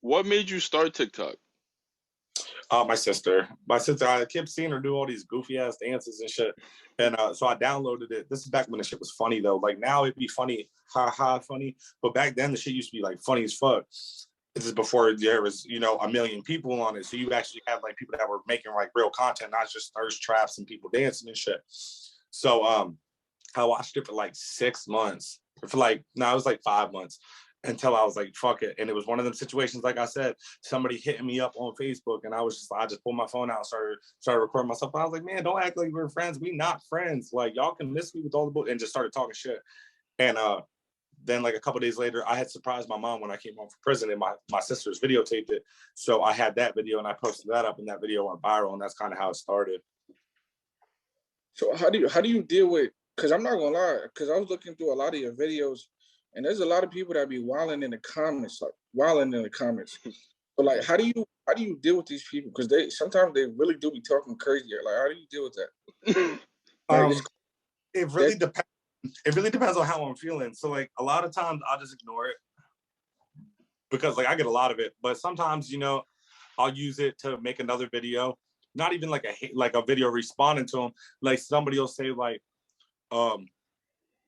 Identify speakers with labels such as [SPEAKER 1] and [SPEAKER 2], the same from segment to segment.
[SPEAKER 1] What made you start TikTok?
[SPEAKER 2] My sister. I kept seeing her do all these goofy ass dances and shit. And so I downloaded it. This is back when the shit was funny though. Like now it'd be funny, ha ha funny. But back then the shit used to be like funny as fuck. This is before there was, a million people on it. So you actually had like people that were making like real content, not just thirst traps and people dancing and shit. So I watched it for like 6 months. It was like 5 months until I was like, fuck it. And it was one of them situations, like I said, somebody hitting me up on Facebook and I just pulled my phone out and started recording myself. And I was like, man, don't act like we're friends. We not friends. Like y'all can miss me with all the book, and just started talking shit. And then like a couple days later, I had surprised my mom when I came home from prison, and my sisters videotaped it. So I had that video and I posted that up, and that video went viral, and that's kind of how it started.
[SPEAKER 3] So how do you deal with, because I'm not gonna lie, because I was looking through a lot of your videos, and there's a lot of people that be wilding in the comments. So like, how do you deal with these people? Because sometimes they really do be talking crazy. Like, how do you deal with that?
[SPEAKER 2] It really depends. It really depends on how I'm feeling. So like a lot of times I'll just ignore it because like I get a lot of it. But sometimes, I'll use it to make another video. Not even like a video responding to them. Like somebody will say like,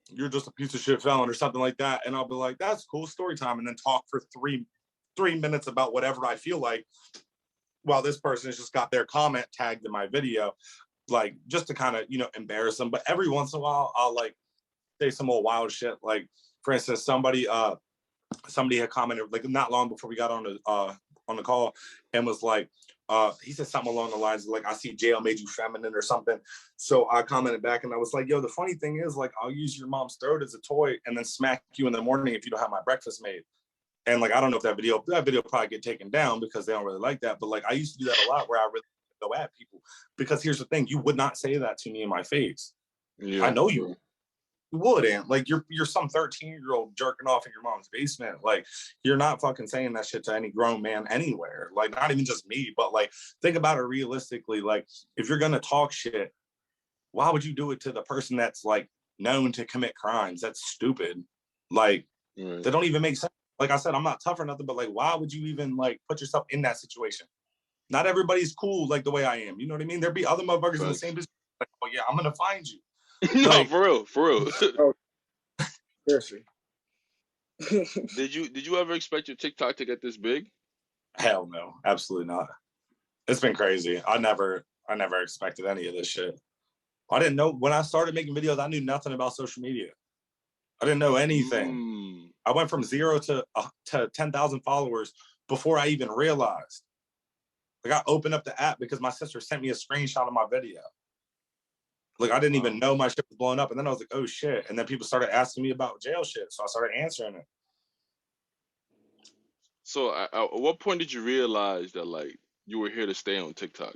[SPEAKER 2] you're just a piece of shit felon or something like that. And I'll be like, that's cool, story time. And then talk for three minutes about whatever I feel like while this person has just got their comment tagged in my video, like just to kind of, embarrass them. But every once in a while, I'll like say some old wild shit. Like for instance, somebody had commented like not long before we got on the call and was like, he said something along the lines of like, I see jail made you feminine or something. So I commented back and I was like, yo, the funny thing is like, I'll use your mom's throat as a toy and then smack you in the morning if you don't have my breakfast made. And like, I don't know if that video probably get taken down because they don't really like that. But like, I used to do that a lot where I really go at people because here's the thing, you would not say that to me in my face. Yeah. I know you wouldn't. Like you're some 13-year-old jerking off in your mom's basement. Like you're not fucking saying that shit to any grown man anywhere. Like not even just me, but like think about it realistically. Like if you're gonna talk shit, why would you do it to the person that's like known to commit crimes? That's stupid. Like they don't even make sense. Like I said, I'm not tough or nothing, but like why would you even like put yourself in that situation? Not everybody's cool like the way I am. You know what I mean? There'd be other motherfuckers in the same position. Like, oh yeah, I'm gonna find you.
[SPEAKER 1] No, like, for real.
[SPEAKER 3] Seriously.
[SPEAKER 1] Did you ever expect your TikTok to get this big?
[SPEAKER 2] Hell no, absolutely not. It's been crazy. I never expected any of this shit. I didn't know when I started making videos. I knew nothing about social media. I didn't know anything. I went from 0 to 10,000 followers before I even realized. Like I opened up the app because my sister sent me a screenshot of my video. Like I didn't even know my shit was blowing up, and then I was like, "Oh shit!" And then people started asking me about jail shit, so I started answering it.
[SPEAKER 1] So, at what point did you realize that like you were here to stay on TikTok?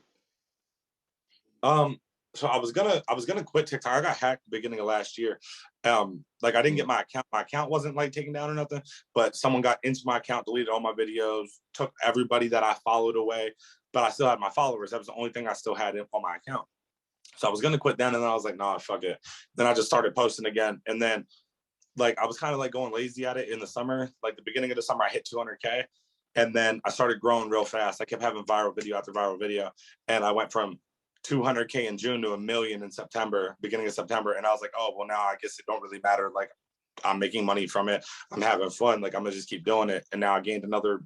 [SPEAKER 2] So I was gonna quit TikTok. I got hacked at the beginning of last year. Like I didn't get my account. My account wasn't like taken down or nothing, but someone got into my account, deleted all my videos, took everybody that I followed away. But I still had my followers. That was the only thing I still had on my account. So I was going to quit then. And then I was like, nah, fuck it. Then I just started posting again. And then like, I was kind of like going lazy at it in the summer. Like the beginning of the summer, I hit 200K. And then I started growing real fast. I kept having viral video after viral video. And I went from 200K in June to 1 million in September, beginning of September. And I was like, oh, well, now I guess it don't really matter. Like I'm making money from it. I'm having fun. Like I'm gonna just keep doing it. And now I gained another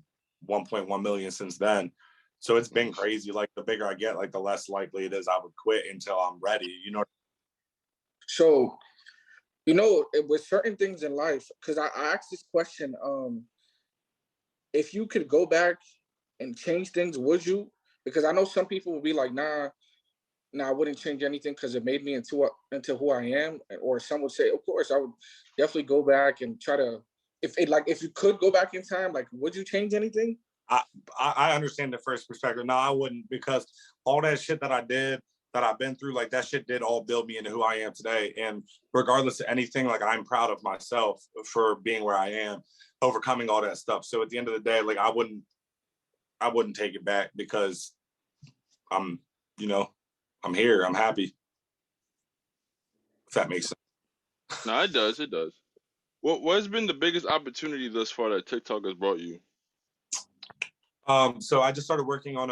[SPEAKER 2] 1.1 million since then. So it's been crazy. Like the bigger I get, like the less likely it is I would quit until I'm ready, you know?
[SPEAKER 3] So, with certain things in life, because I asked this question, if you could go back and change things, would you? Because I know some people will be like, nah, I wouldn't change anything because it made me into who I am. Or some would say, of course, I would definitely go back and try to, if you could go back in time, like, would you change anything?
[SPEAKER 2] I understand the first perspective. No, I wouldn't, because all that shit that I did, that I've been through, like that shit did all build me into who I am today. And regardless of anything, like I'm proud of myself for being where I am, overcoming all that stuff. So at the end of the day, like I wouldn't take it back because I'm here, I'm happy. If that makes sense.
[SPEAKER 1] No, it does. What has been the biggest opportunity thus far that TikTok has brought you?
[SPEAKER 2] So I just started working on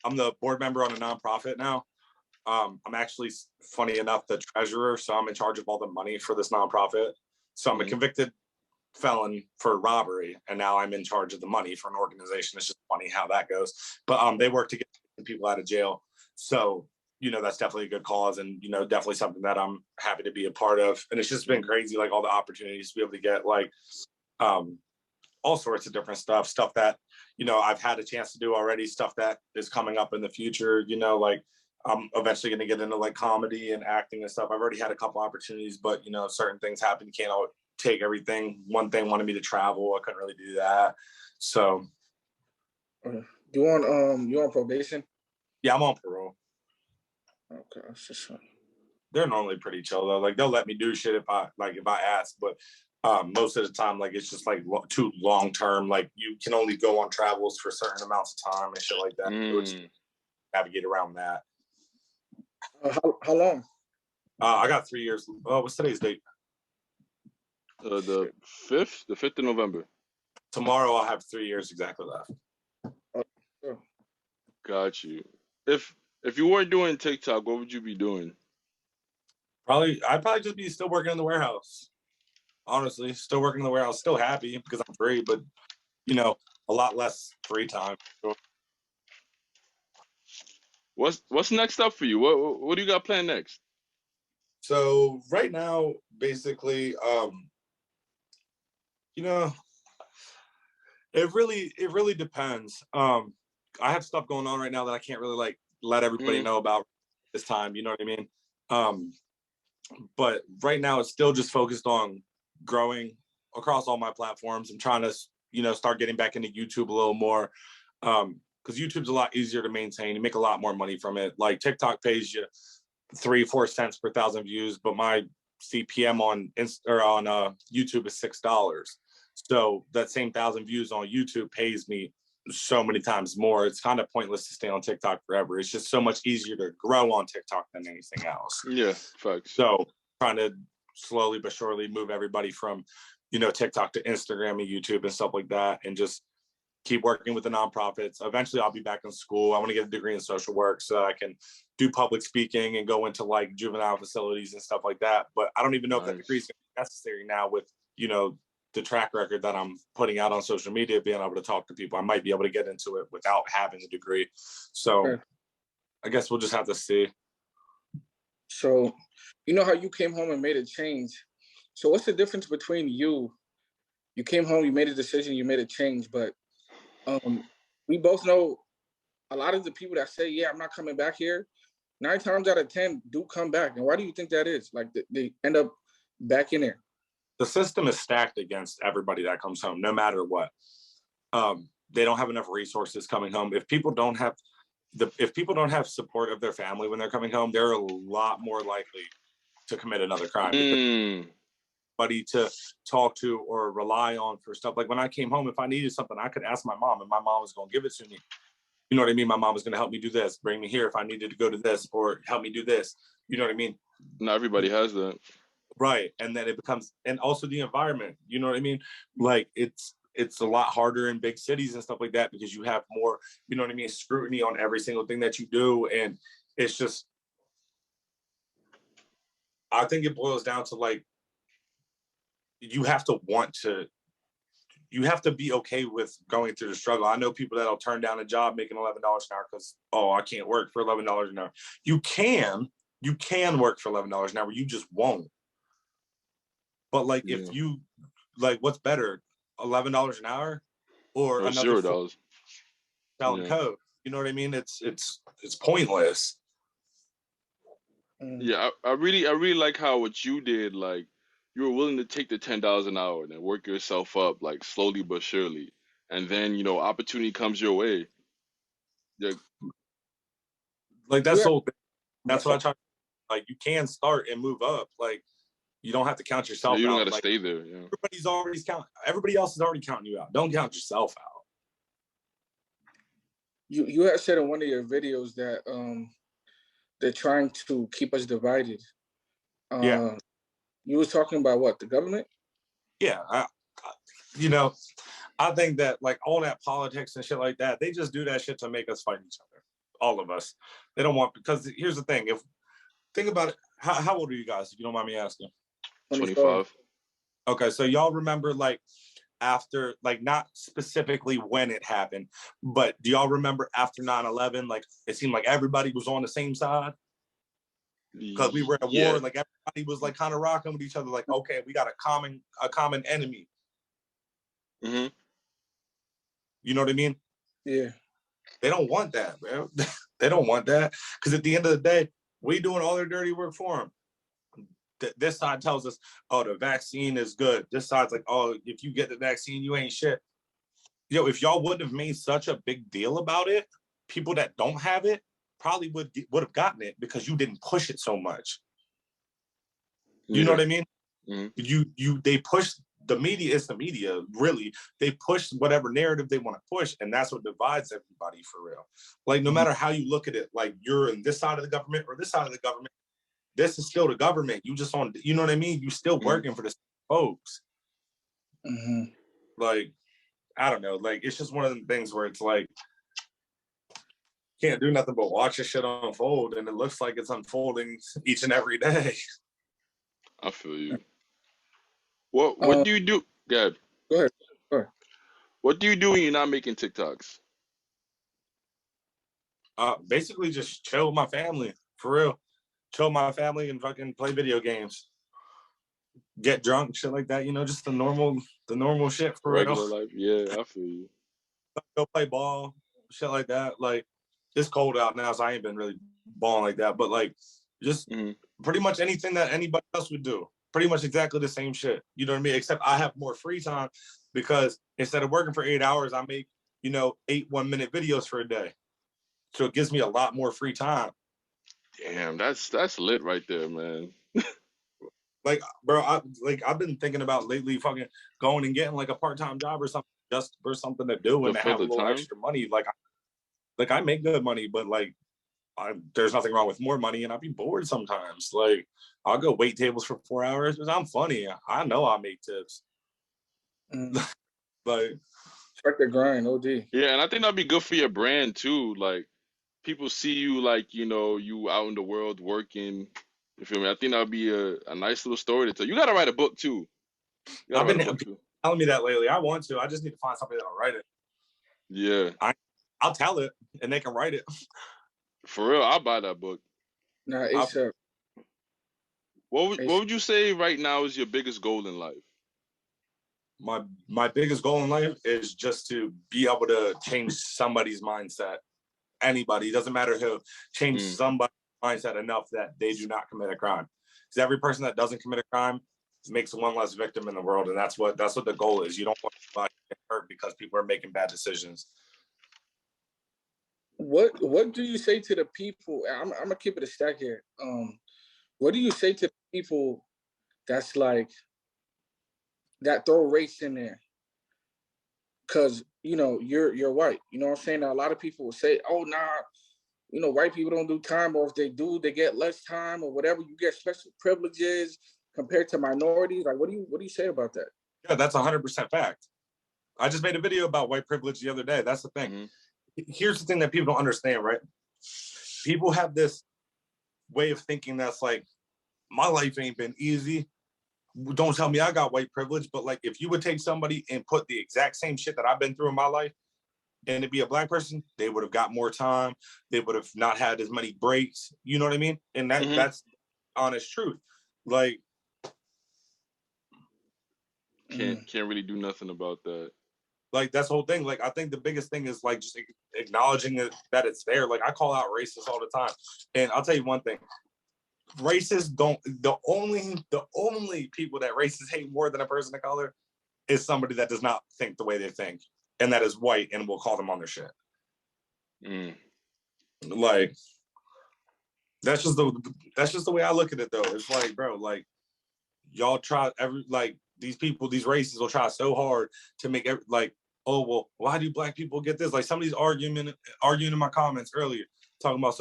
[SPEAKER 2] I'm the board member on a nonprofit now. I'm actually, funny enough, the treasurer, so I'm in charge of all the money for this nonprofit. So I'm a convicted felon for robbery, and now I'm in charge of the money for an organization. It's just funny how that goes. But they work to get people out of jail. So, that's definitely a good cause, and, definitely something that I'm happy to be a part of. And it's just been crazy, like all the opportunities to be able to get like all sorts of different stuff that, I've had a chance to do already, stuff that is coming up in the future, like I'm eventually going to get into like comedy and acting and stuff. I've already had a couple opportunities, but, certain things happen. You can't take everything. One thing wanted me to travel. I couldn't really do that. So.
[SPEAKER 3] You on probation?
[SPEAKER 2] Yeah, I'm on parole.
[SPEAKER 3] Okay, that's just
[SPEAKER 2] they're normally pretty chill though. Like they'll let me do shit if I ask, but most of the time, like it's just like too long term. Like you can only go on travels for certain amounts of time and shit like that. So it's navigate around that.
[SPEAKER 3] How long?
[SPEAKER 2] I got 3 years. Oh, what's today's date?
[SPEAKER 1] The 5th of November.
[SPEAKER 2] Tomorrow I'll have 3 years exactly left.
[SPEAKER 3] Oh.
[SPEAKER 1] Got you. If you weren't doing TikTok, what would you be doing?
[SPEAKER 2] I'd probably just be still working in the warehouse. Honestly, still working in the warehouse, still happy because I'm free, but a lot less free time.
[SPEAKER 1] What's next up for you? What do you got planned next?
[SPEAKER 2] So right now, basically, it really depends. I have stuff going on right now that I can't really like let everybody know about this time. You know what I mean? But right now it's still just focused on growing across all my platforms. I'm trying to, start getting back into YouTube a little more. Because YouTube's a lot easier to maintain. You make a lot more money from it. Like TikTok pays you 3-4 cents per 1,000 views, but my CPM on YouTube is $6. So that same 1,000 views on YouTube pays me so many times more. It's kind of pointless to stay on TikTok forever. It's just so much easier to grow on TikTok than anything else.
[SPEAKER 1] Yeah, facts.
[SPEAKER 2] So trying to slowly but surely move everybody from, TikTok to Instagram and YouTube and stuff like that, and just keep working with the nonprofits. Eventually I'll be back in school. I want to get a degree in social work so I can do public speaking and go into like juvenile facilities and stuff like that. But I don't even know if that degree is going to be necessary now with, the track record that I'm putting out on social media, being able to talk to people. I might be able to get into it without having a degree. So I guess we'll just have to see.
[SPEAKER 3] So, how you came home and made a change. So what's the difference between you came home, you made a decision, you made a change, but we both know a lot of the people that say, yeah, I'm not coming back here, 9 times out of 10 do come back. And why do you think that is? Like they end up back in there.
[SPEAKER 2] The system is stacked against everybody that comes home, no matter what. They don't have enough resources coming home. If people don't have support of their family when they're coming home, they're a lot more likely to commit another crime. Somebody to talk to or rely on for stuff. Like when I came home, if I needed something, I could ask my mom, and my mom was going to give it to me. You know what I mean? My mom was going to help me do this, bring me here if I needed to go to this, or help me do this. You know what I mean?
[SPEAKER 1] Not everybody has that.
[SPEAKER 2] Right. And then it becomes, and also the environment, you know what I mean? Like it's a lot harder in big cities and stuff like that because you have more, you know what I mean, scrutiny on every single thing that you do. And it's just, I think it boils down to like, you have to be okay with going through the struggle. I know people that'll turn down a job making $11 an hour because, I can't work for $11 an hour. You can work for $11 an hour. You just won't. But like, if you like, what's better, $11 an hour or another
[SPEAKER 1] $0
[SPEAKER 2] selling code? You know what I mean? It's pointless.
[SPEAKER 1] Yeah, I really like how what you did, like you were willing to take the $10 an hour and then work yourself up like slowly but surely, and then opportunity comes your way. Yeah,
[SPEAKER 2] like that's that's what I try. Like you can start and move up. Like you don't have to count yourself out.
[SPEAKER 1] You don't got to
[SPEAKER 2] like,
[SPEAKER 1] stay there. Yeah.
[SPEAKER 2] Everybody else is already counting you out. Don't count yourself out.
[SPEAKER 3] You had said in one of your videos that they're trying to keep us divided. You was talking about what, the government?
[SPEAKER 2] Yeah, I think that like all that politics and shit like that, they just do that shit to make us fight each other. All of us. They don't want, because here's the thing. If think about it, how old are you guys, if you don't mind me asking?
[SPEAKER 1] 25.
[SPEAKER 2] Okay, so y'all remember like after, like not specifically when it happened, but do y'all remember after 9/11, like it seemed like everybody was on the same side? Because we were at a war, like everybody was like kind of rocking with each other, like, okay, we got a common enemy.
[SPEAKER 1] Mm-hmm.
[SPEAKER 2] You know what I mean?
[SPEAKER 3] Yeah.
[SPEAKER 2] They don't want that, man. They don't want that. Because at the end of the day, we doing all their dirty work for them. This side tells us, oh, the vaccine is good. This side's like, oh, if you get the vaccine, you ain't shit. Yo, if y'all wouldn't have made such a big deal about it, people that don't have it probably would have gotten it because you didn't push it so much. You know what I mean? Mm-hmm. They push the media. It's the media, really. They push whatever narrative they want to push, and that's what divides everybody for real. Like, no matter how you look at it, like you're in this side of the government or this side of the government, this is still the government. You just on, you know what I mean? You still working for the folks.
[SPEAKER 3] Mm-hmm.
[SPEAKER 2] Like, I don't know. Like, it's just one of the things where it's like, can't do nothing but watch this shit unfold, and it looks like it's unfolding each and every day.
[SPEAKER 1] I feel you. What do you do?
[SPEAKER 3] Go ahead.
[SPEAKER 1] What do you do when you're not making TikToks?
[SPEAKER 2] Basically just chill with my family, for real. Chill with my family and fucking play video games. Get drunk, shit like that, you know, just the normal shit for
[SPEAKER 1] regular
[SPEAKER 2] real.
[SPEAKER 1] life. Yeah, I feel you.
[SPEAKER 2] Go play ball, shit like that. Like, it's cold out now, so I ain't been really balling like that. But like, just pretty much anything that anybody else would do. Pretty much exactly the same shit. You know what I mean? Except I have more free time because instead of working for 8 hours, I make, 8 1-minute videos for a day. So it gives me a lot more free time.
[SPEAKER 1] Damn, that's lit right there, man.
[SPEAKER 2] Like, bro, I've been thinking about lately fucking going and getting like a part-time job or something just for something to do and to have a little extra money. Like I make good money, but like there's nothing wrong with more money, and I'd be bored sometimes. Like, I'll go wait tables for 4 hours because I'm funny. I know I make tips. Like,
[SPEAKER 3] check the grind, OD.
[SPEAKER 1] Yeah, and I think that'd be good for your brand too. Like, people see you like, you out in the world working. You feel me? I think that'd be a nice little story to tell. You gotta write a book too.
[SPEAKER 2] I've been telling me that lately. I want to. I just need to find somebody that'll write it.
[SPEAKER 1] Yeah.
[SPEAKER 2] I'll tell it and they can write it.
[SPEAKER 1] For real, I'll buy that book.
[SPEAKER 3] Nah, ASAP.
[SPEAKER 1] What would you say right now is your biggest goal in life?
[SPEAKER 2] My biggest goal in life is just to be able to change somebody's mindset. Anybody, it doesn't matter who, change somebody's mindset enough that they do not commit a crime. Because every person that doesn't commit a crime makes one less victim in the world, and that's what the goal is. You don't want anybody to get hurt because people are making bad decisions.
[SPEAKER 3] What do you say to the people? I'm gonna keep it a stack here. What do you say to the people that's like that throw race in there? Cause you're white. You know what I'm saying? Now, a lot of people will say, "Oh, nah, white people don't do time, or if they do, they get less time, or whatever. You get special privileges compared to minorities." Like, what do you say about that?
[SPEAKER 2] Yeah, that's 100% fact. I just made a video about white privilege the other day. That's the thing. Here's the thing that people don't understand, right? People have this way of thinking that's like, my life ain't been easy. Don't tell me I got white privilege, but like, if you would take somebody and put the exact same shit that I've been through in my life and to be a black person, they would have got more time. They would have not had as many breaks. You know what I mean? And that's honest truth. Like,
[SPEAKER 1] can't really do nothing about that.
[SPEAKER 2] Like, that's the whole thing. Like, I think the biggest thing is like just acknowledging that it's there. Like, I call out racists all the time, and I'll tell you one thing: racists don't. The only people that racists hate more than a person of color is somebody that does not think the way they think, and that is white, and will call them on their shit. Like, that's just the way I look at it, though. It's like, bro, like, y'all try these people, these racists will try so hard to make oh, well, why do black people get this? Like, somebody's arguing in my comments earlier, talking about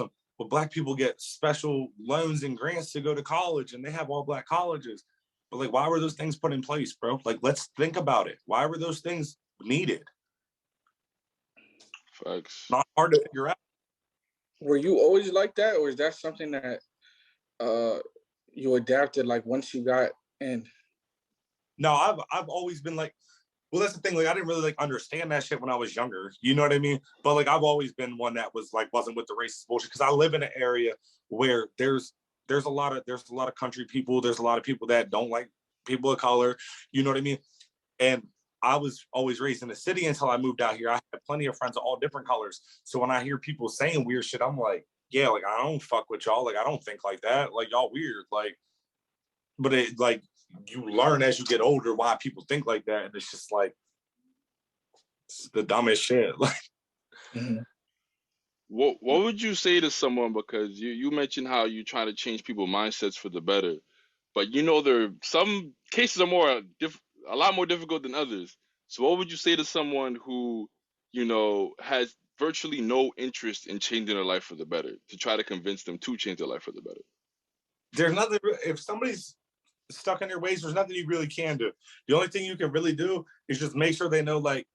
[SPEAKER 2] black people get special loans and grants to go to college, and they have all black colleges. But like, why were those things put in place, bro? Like, let's think about it. Why were those things needed.
[SPEAKER 1] Facts.
[SPEAKER 2] Not hard to figure out.
[SPEAKER 3] Were you always like that, or is that something that you adapted like once you got in?
[SPEAKER 2] No, I've always been like, well, that's the thing. Like, I didn't really like understand that shit when I was younger. You know what I mean? But like, I've always been one that was like, wasn't with the racist bullshit, because I live in an area where there's a lot of country people. There's a lot of people that don't like people of color. You know what I mean? And I was always raised in the city until I moved out here. I had plenty of friends of all different colors. So when I hear people saying weird shit, I'm like, yeah, like I don't fuck with y'all. Like I don't think like that. Like y'all weird. Like, but it like you learn as you get older why people think like that, and it's just like it's the dumbest shit. Like,
[SPEAKER 3] Mm-hmm.
[SPEAKER 1] What would you say to someone, because you mentioned how you try to change people's mindsets for the better, but you know there some cases are a lot more difficult than others. So what would you say to someone who, you know, has virtually no interest in changing their life for the better, to try to convince them to change their life for the better?
[SPEAKER 2] there's nothing. If somebody's stuck in their ways, there's nothing you really can do. The only thing you can really do is just make sure they know, like,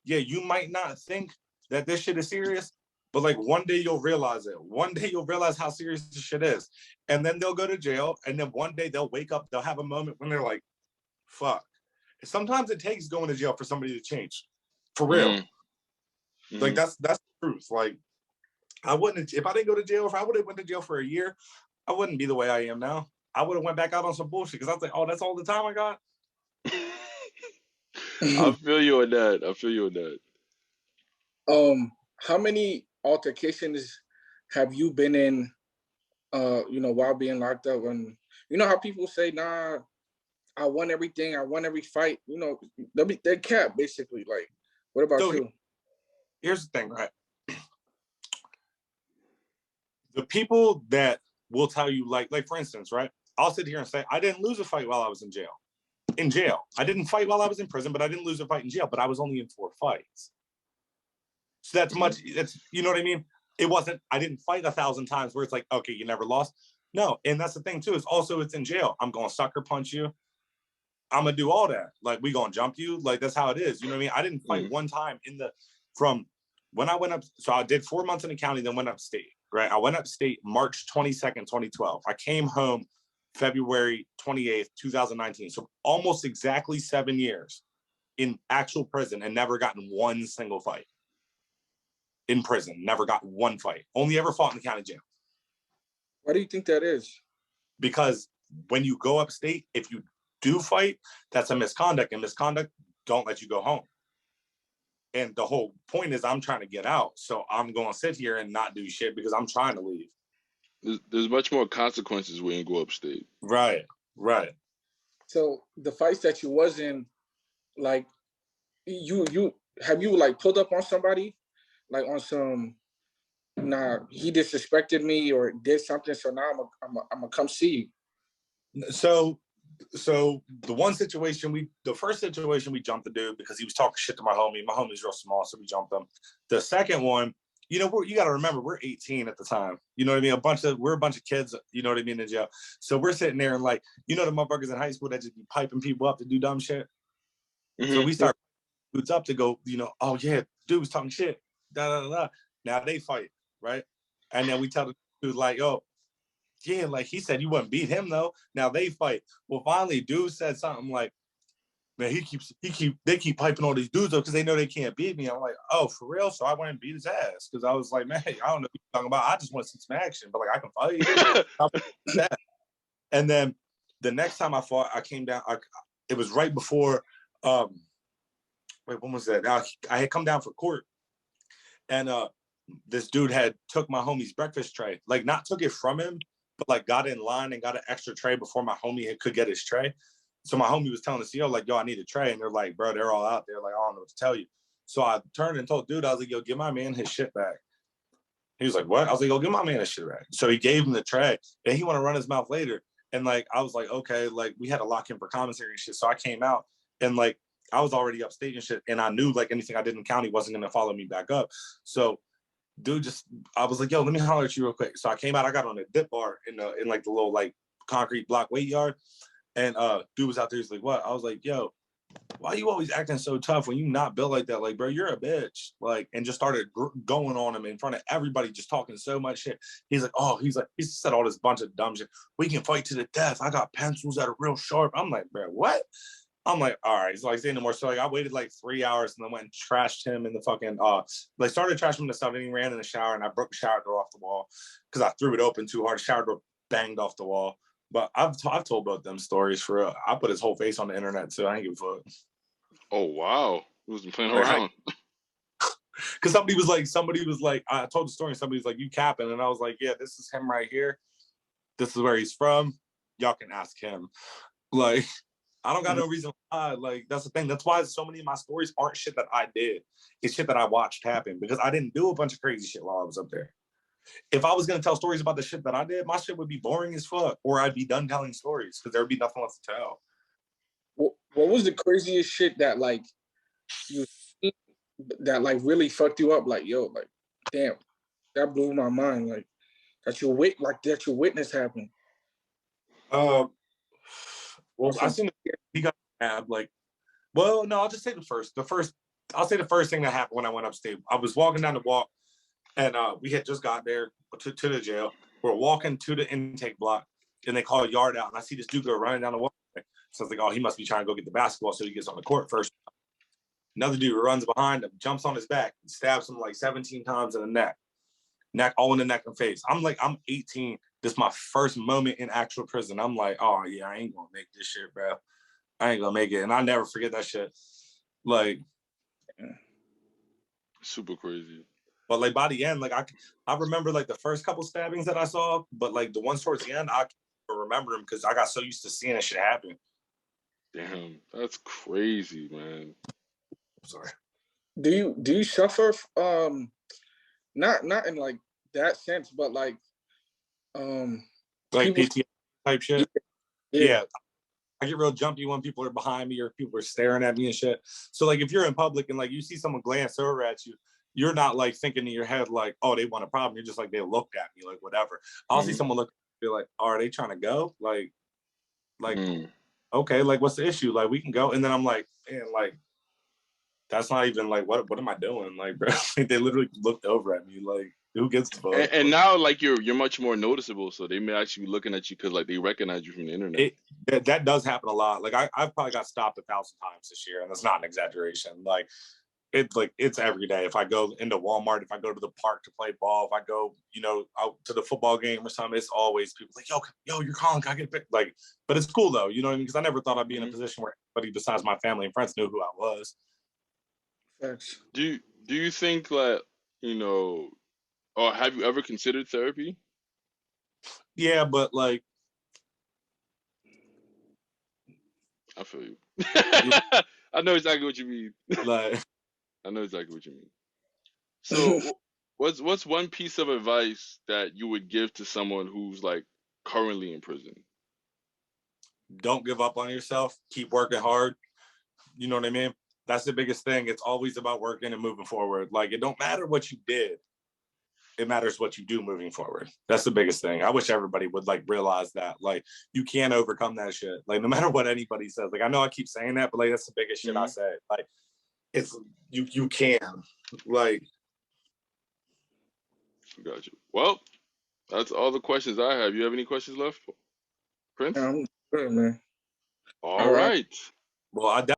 [SPEAKER 2] yeah, you might not think that this shit is serious, but like one day you'll realize it. One day you'll realize how serious this shit is. And then they'll go to jail. And then one day they'll wake up, they'll have a moment when they're like, fuck. Sometimes it takes going to jail for somebody to change. For real.
[SPEAKER 1] Mm-hmm.
[SPEAKER 2] Like that's the truth. Like I wouldn't, if I didn't go to jail, if I would have went to jail for a year, I wouldn't be the way I am now. I would have went back out on some bullshit because I was like, oh, that's all the time I got.
[SPEAKER 1] I feel you on that.
[SPEAKER 3] How many altercations have you been in, you know, while being locked up? And you know how people say, nah, I won everything, I won every fight, you know, they're capped basically. Like, what about
[SPEAKER 2] So
[SPEAKER 3] you?
[SPEAKER 2] here's the thing, right? The people that will tell you, like for instance, right? I'll sit here and say, I didn't lose a fight while I was in jail. I didn't fight while I was in prison, but I didn't lose a fight in jail, but I was only in 4 fights. So that's you know what I mean? It wasn't, I didn't fight 1,000 times where it's like, okay, you never lost. No, and that's the thing too, is also it's in jail. I'm going to sucker punch you. I'm going to do all that. Like, we going to jump you. Like, that's how it is. You know what I mean? I didn't fight one time from when I went up. So I did 4 months in the county, then went upstate, right? I went upstate March 22nd, 2012. I came home February 28th, 2019. So almost exactly 7 years in actual prison and never gotten one single fight. In prison, never got one fight. Only ever fought in the county jail.
[SPEAKER 3] Why do you think that is?
[SPEAKER 2] Because when you go upstate, if you do fight, that's a misconduct, and misconduct don't let you go home. And the whole point is I'm trying to get out. So I'm going to sit here and not do shit because I'm trying to leave.
[SPEAKER 1] There's much more consequences when you go upstate.
[SPEAKER 2] Right.
[SPEAKER 3] So the fights that you was in, like, you have you like pulled up on somebody, like on some, nah, he disrespected me or did something, so now I'm gonna come see you.
[SPEAKER 2] So the first situation we jumped the dude because he was talking shit to my homie. My homie's real small, so we jumped him. The second one, you know, you got to remember, we're 18 at the time. You know what I mean? We're a bunch of kids, you know what I mean, in jail. So we're sitting there and like, you know, the motherfuckers in high school that just be piping people up to do dumb shit. Mm-hmm. So we start dudes up to go, you know, oh yeah, dude was talking shit. Now they fight, right? And then we tell the dude like, oh, yeah, like he said you wouldn't beat him though. Now they fight. Well, finally, dude said something like, man, they keep piping all these dudes up because they know they can't beat me. I'm like, oh, for real? So I went and beat his ass because I was like, man, I don't know what you're talking about. I just want to see some action, but like I can fight. And then the next time I fought, I came down. It was right before. Wait, when was that? I had come down for court, and this dude had took my homie's breakfast tray, like not took it from him, but like got in line and got an extra tray before my homie could get his tray. So my homie was telling the CO, like, yo, I need a tray. And they're like, bro, they're all out there. Like, I don't know what to tell you. So I turned and told dude, I was like, yo, give my man his shit back. He was like, what? I was like, yo, give my man his shit back. So he gave him the tray and he want to run his mouth later. And like, I was like, okay, like we had to lock in for commissary and shit. So I came out and like, I was already upstate and shit. And I knew like anything I did in the county wasn't going to follow me back up. So dude I was like, yo, let me holler at you real quick. So I came out, I got on a dip bar in like the little like concrete block weight yard. And dude was out there, he's like, what? I was like, yo, why you always acting so tough when you not built like that? Like, bro, you're a bitch. Like, and just started going on him in front of everybody, just talking so much shit. He's like, he said all this bunch of dumb shit. We can fight to the death. I got pencils that are real sharp. I'm like, bro, what? I'm like, all right. So like, say no more. So like, I waited like 3 hours and then went and trashed him in the fucking, like started trashing him in the stuff, and he ran in the shower and I broke the shower door off the wall because I threw it open too hard. The shower door banged off the wall. But I've told both them stories for real. I put his whole face on the internet too. I ain't give a fuck.
[SPEAKER 1] Oh wow, he wasn't playing around.
[SPEAKER 2] Because somebody was like, I told the story and somebody was like, you capping, and I was like, yeah, this is him right here. This is where he's from. Y'all can ask him. Like, I don't got no reason why. Like, that's the thing. That's why so many of my stories aren't shit that I did. It's shit that I watched happen because I didn't do a bunch of crazy shit while I was up there. If I was gonna tell stories about the shit that I did, my shit would be boring as fuck, or I'd be done telling stories because there would be nothing left to tell.
[SPEAKER 3] What was the craziest shit that like you that like really fucked you up? Like, yo, like, damn, that blew my mind. Like that your witness happened.
[SPEAKER 2] Well, I seen he got stabbed. Like, well, no, I'll just say the first. I'll say the first thing that happened when I went upstate. I was walking down the walk, and we had just got there to the jail. We're walking to the intake block, and they call a yard out, and I see this dude go running down the walk. So I was like, oh, he must be trying to go get the basketball so he gets on the court first. Another dude runs behind him, jumps on his back, and stabs him like 17 times in the neck, all in the neck and face. I'm 18. This is my first moment in actual prison. I'm like, oh yeah, I ain't gonna make this shit, bro. I ain't gonna make it. And I never forget that shit. Like,
[SPEAKER 1] super crazy.
[SPEAKER 2] But like by the end, like I remember like the first couple stabbings that I saw, but like the ones towards the end, I can't remember them because I got so used to seeing that shit happen.
[SPEAKER 1] Damn, that's crazy, man.
[SPEAKER 2] I'm sorry.
[SPEAKER 3] Do you suffer not in like that sense, but like
[SPEAKER 2] PTSD type shit?
[SPEAKER 3] Yeah.
[SPEAKER 2] I get real jumpy when people are behind me or people are staring at me and shit. So like if you're in public and like you see someone glance over at you, you're not like thinking in your head like, oh, they want a problem. You're just like, they looked at me, like whatever. I'll see someone look and be like, oh, are they trying to go? Like okay, like what's the issue? Like we can go. And then I'm like, man, like that's not even like what am I doing? Like, bro, they literally looked over at me like, who gives a fuck?
[SPEAKER 1] And now like you're much more noticeable, so they may actually be looking at you because like they recognize you from the internet.
[SPEAKER 2] That does happen a lot. Like I've probably got stopped 1,000 times this year, and that's not an exaggeration. Like it's every day. If I go into Walmart, if I go to the park to play ball, if I go, out to the football game or something, it's always people like, yo, you're Colin, can I get picked? Like, but it's cool though, you know what I mean? Because I never thought I'd be in a position where anybody besides my family and friends knew who I was.
[SPEAKER 3] Thanks.
[SPEAKER 1] Do you think that, or have you ever considered therapy?
[SPEAKER 2] Yeah, but like,
[SPEAKER 1] I feel you. I know exactly what you mean.
[SPEAKER 2] Like,
[SPEAKER 1] I know exactly what you mean. So, what's one piece of advice that you would give to someone who's like currently in prison?
[SPEAKER 2] Don't give up on yourself. Keep working hard. You know what I mean? That's the biggest thing. It's always about working and moving forward. Like, it don't matter what you did. It matters what you do moving forward. That's the biggest thing. I wish everybody would like realize that. Like, you can't overcome that shit. Like, no matter what anybody says. Like, I know I keep saying that, but like that's the biggest shit I say. Like, it's you can. Like,
[SPEAKER 1] Gotcha. Well, that's all the questions I have. You have any questions left, Prince?
[SPEAKER 3] I'm good, man.
[SPEAKER 1] All right.
[SPEAKER 2] Well, I